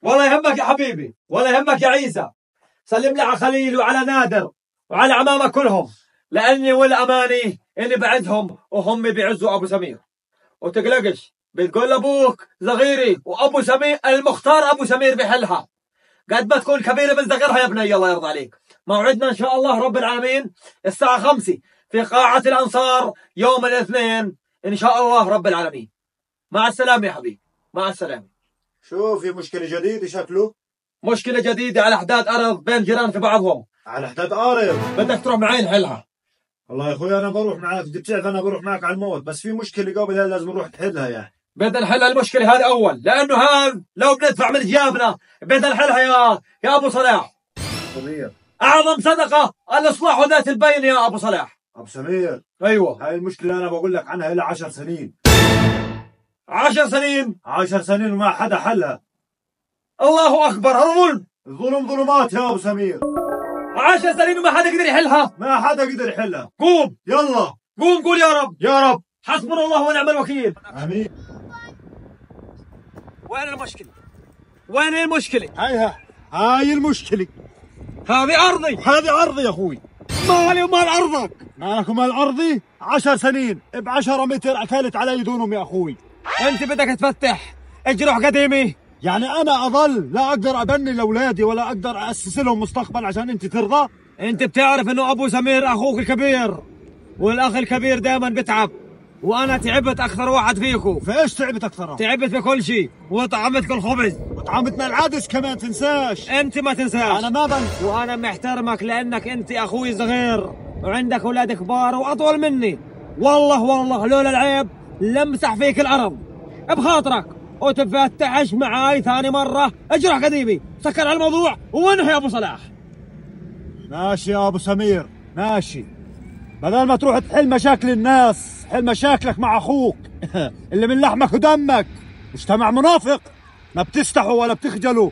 ولا يهمك يا حبيبي، ولا يهمك يا عيسى. سلم لي على خليل وعلى نادر وعلى عمامة كلهم، لأني والأماني إني بعزهم وهم بيعزوا أبو سمير. وتقلقش، بتقول لأبوك صغيري وأبو سمير المختار، أبو سمير بحلها قد ما تكون كبيرة من صغيرها يا بني. الله يرضى عليك. موعدنا إن شاء الله رب العالمين الساعة 5 في قاعة الأنصار يوم الاثنين إن شاء الله رب العالمين. مع السلامة يا حبيبي، مع السلامة. شو في مشكلة جديدة شكله؟ مشكلة جديدة على حداد أرض بين جيران في بعضهم. على حداد أرض؟ بدك تروح معي نحلها. والله يا أخوي أنا بروح معك، بدي بتعرف أنا بروح معك على الموت، بس في مشكلة قبل هاي لازم نروح نحلها يعني. بدنا نحل المشكلة هذه أول، لأنه هذا لو بندفع من جيابنا بدنا نحلها يا أبو صلاح. سمير، أعظم صدقة الإصلاح ذات البين يا أبو صلاح. أبو سمير، أيوة، هاي المشكلة أنا بقول لك عنها لها 10 سنين. 10 سنين؟ 10 سنين وما حدا حلها. الله أكبر، هذا ظلم. الظلم ظلمات يا أبو سمير. 10 سنين وما حدا قدر يحلها. ما حدا قدر يحلها. قوم يلا قوم قول يا رب. يا رب. حسبنا الله ونعم الوكيل. آمين. وين المشكلة؟ وين المشكلة؟ هاي المشكلة. هذه أرضي. هذه أرضي يا أخوي. مالي ومال أرضك. مالك ومال أرضي؟ 10 سنين ب10 متر أكلت علي دونهم يا أخوي. أنت بدك تفتح اجرح قديمي؟ يعني أنا أظل لا أقدر أبني لأولادي ولا أقدر أسس لهم مستقبل عشان أنت ترضى؟ أنت بتعرف إنه أبو سمير أخوك الكبير، والأخ الكبير دائما بتعب، وأنا تعبت أكثر واحد فيكم. فإيش تعبت أكثر؟ تعبت في كل شيء، وطعمتك الخبز وطعمتنا العدس كمان تنساش. أنت ما تنساش. أنا ما بنسى. وأنا محترمك لأنك أنت أخوي صغير وعندك أولاد كبار وأطول مني. والله لولا العيب لمسح فيك الأرض بخاطرك وتفتحش معاي ثاني مرة. اجرح قديمي، سكر على الموضوع وانهي يا أبو صلاح. ماشي يا أبو سمير ماشي، بدل ما تروح تحل مشاكل الناس حل مشاكلك مع أخوك اللي من لحمك ودمك. مجتمع منافق، ما بتستحوا ولا بتخجلوا.